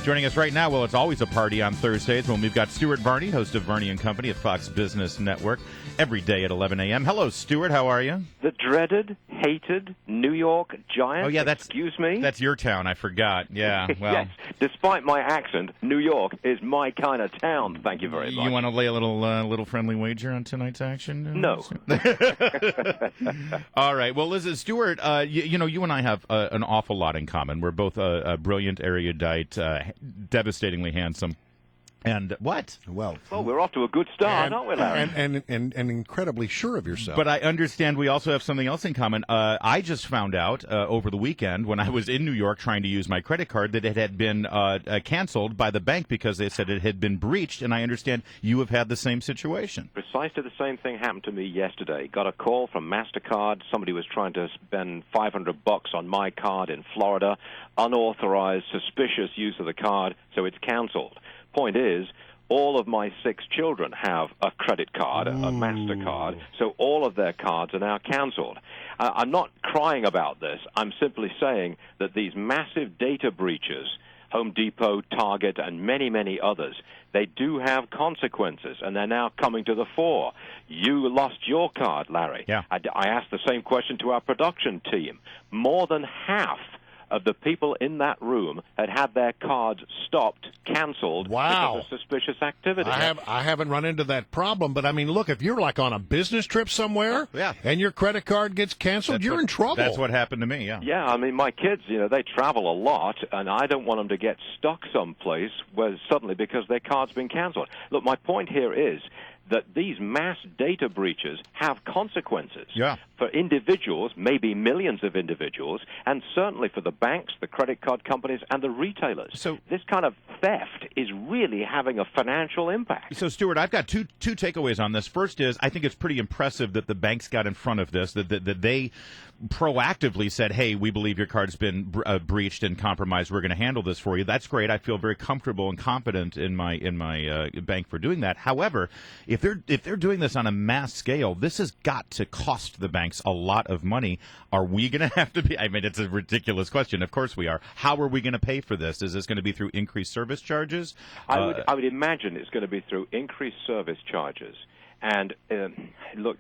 Joining us right now, well, it's always a party on Thursdays when we've got Stuart Varney, host of Varney and Company at Fox Business Network, every day at 11 a.m. Hello, Stuart. How are you? The dreaded, hated New York Giants. Oh, yeah, Excuse me? That's your town. I forgot. Yeah, well. Yes. Despite my accent, New York is my kind of town. Thank you very much. You want to lay a little friendly wager on tonight's action? No. All right. Well, listen, Stuart, you and I have an awful lot in common. We're both brilliant, erudite, devastatingly handsome. And what? Well, we're off to a good start, aren't we, Larry? And incredibly sure of yourself. But I understand we also have something else in common. I just found out over the weekend when I was in New York trying to use my credit card that it had been canceled by the bank because they said it had been breached, and I understand you have had the same situation. Precisely the same thing happened to me yesterday. Got a call from MasterCard. Somebody was trying to spend $500 on my card in Florida. Unauthorized, suspicious use of the card, so it's canceled. Point is, all of my 6 children have a credit card, a MasterCard, so all of their cards are now canceled. I'm not crying about this. I'm simply saying that these massive data breaches, Home Depot, Target, and many, many others, they do have consequences, and they're now coming to the fore. You lost your card, Larry. Yeah. I asked the same question to our production team. More than half of the people in that room had their cards stopped, canceled, because of suspicious activity. I haven't run into that problem, but I mean, look, if you're like on a business trip somewhere and your credit card gets canceled, you're in trouble. That's what happened to me, yeah. Yeah, I mean, my kids, they travel a lot, and I don't want them to get stuck someplace where suddenly because their card's been canceled. Look, my point here is that these mass data breaches have consequences for individuals, maybe millions of individuals, and certainly for the banks, the credit card companies, and the retailers. So this kind of theft is really having a financial impact. So, Stuart, I've got two takeaways on this. First is I think it's pretty impressive that the banks got in front of this, that they proactively said, hey, we believe your card's been breached and compromised. We're going to handle this for you. That's great. I feel very comfortable and confident in my bank for doing that. However, if they're doing this on a mass scale, this has got to cost the banks a lot of money. Are we going to have to be? I mean, it's a ridiculous question. Of course we are. How are we going to pay for this? Is this going to be through increased service charges? I would imagine it's going to be through increased service charges. And look,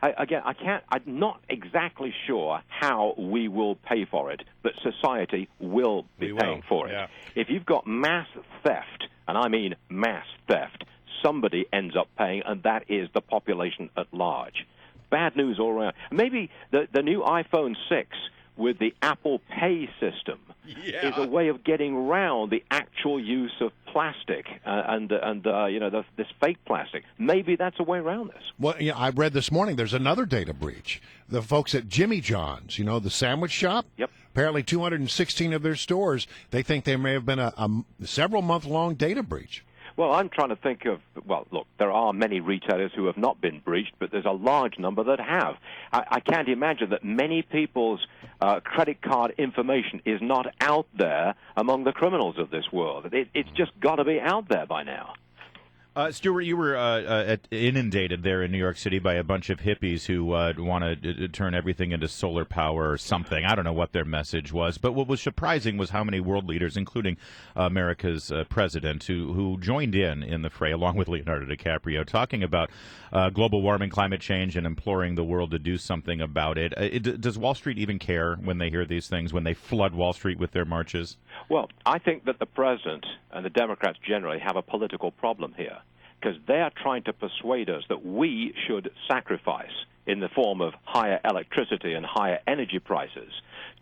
I'm not exactly sure how we will pay for it, but society will be paying for it. Yeah. If you've got mass theft, and I mean mass theft, somebody ends up paying, and that is the population at large. Bad news all around. Maybe the new iPhone 6 with the Apple Pay system is a way of getting around the actual use of plastic this fake plastic. Maybe that's a way around this. Well, I read this morning there's another data breach. The folks at Jimmy John's, the sandwich shop. Yep. Apparently 216 of their stores, they think there may have been a several-month-long data breach. Well, I'm trying to think of, look, there are many retailers who have not been breached, but there's a large number that have. I can't imagine that many people's credit card information is not out there among the criminals of this world. It's just got to be out there by now. Stuart, you were inundated there in New York City by a bunch of hippies who want to turn everything into solar power or something. I don't know what their message was, but what was surprising was how many world leaders, including America's president, who joined in the fray, along with Leonardo DiCaprio, talking about global warming, climate change, and imploring the world to do something about it. Does Wall Street even care when they hear these things, when they flood Wall Street with their marches? Well, I think that the president and the Democrats generally have a political problem here, because they are trying to persuade us that we should sacrifice in the form of higher electricity and higher energy prices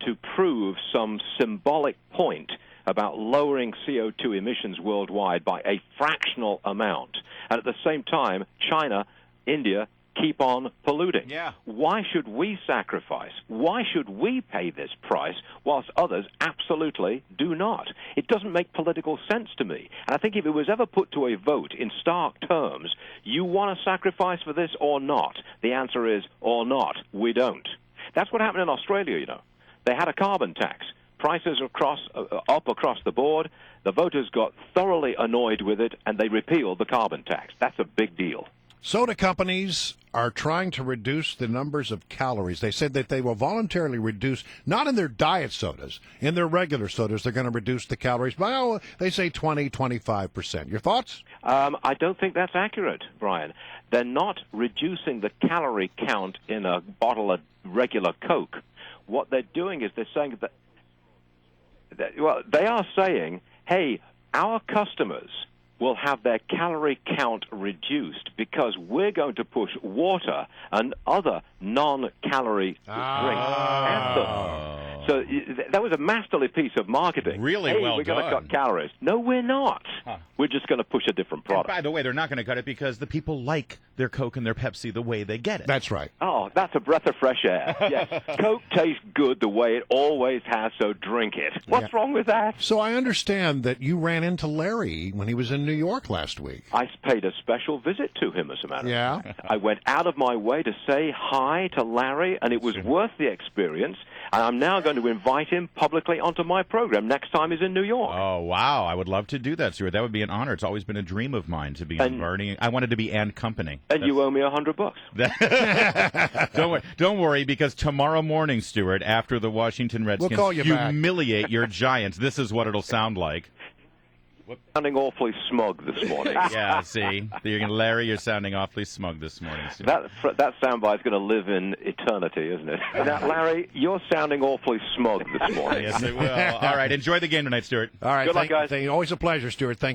to prove some symbolic point about lowering CO2 emissions worldwide by a fractional amount. And at the same time, China, India, keep on polluting. Yeah. Why should we sacrifice? Why should we pay this price whilst others absolutely do not? It doesn't make political sense to me. And I think if it was ever put to a vote in stark terms, you want to sacrifice for this or not? The answer is, or not. We don't. That's what happened in Australia, They had a carbon tax. Prices up across the board. The voters got thoroughly annoyed with it, and they repealed the carbon tax. That's a big deal. Soda companies are trying to reduce the numbers of calories. They said that they will voluntarily reduce, not in their diet sodas, in their regular sodas, they're going to reduce the calories by, they say 20-25%. Your thoughts? I don't think that's accurate, Brian. They're not reducing the calorie count in a bottle of regular Coke. What they're doing is they're saying they are saying, hey, our customers will have their calorie count reduced because we're going to push water and other non-calorie drinks at them. So that was a masterly piece of marketing. Really hey, well we're going to done. cut calories. No, we're not. We're just going to push a different product. And by the way, they're not going to cut it because the people like their Coke and their Pepsi the way they get it. That's right. Oh, that's a breath of fresh air. Yes, Coke tastes good the way it always has, so drink it. What's wrong with that? So I understand that you ran into Larry when he was in New York last week. I paid a special visit to him, as a matter of fact. Yeah? I went out of my way to say hi to Larry, and it was worth the experience. And I'm now going to invite him publicly onto my program next time he's in New York. Oh, wow. I would love to do that, Stuart. That would be an honor. It's always been a dream of mine to be in Varney. I wanted to be and company. And you owe me $100. Don't worry, because tomorrow morning, Stuart, after the Washington Redskins call you back. humiliate your Giants, this is what it'll sound like. Sounding awfully smug this morning. Yeah, see? Larry, you're sounding awfully smug this morning. Stuart. That soundbite's going to live in eternity, isn't it? Now, Larry, you're sounding awfully smug this morning. Yes, it will. All right, enjoy the game tonight, Stuart. All right. Good luck, guys. Always a pleasure, Stuart. Thank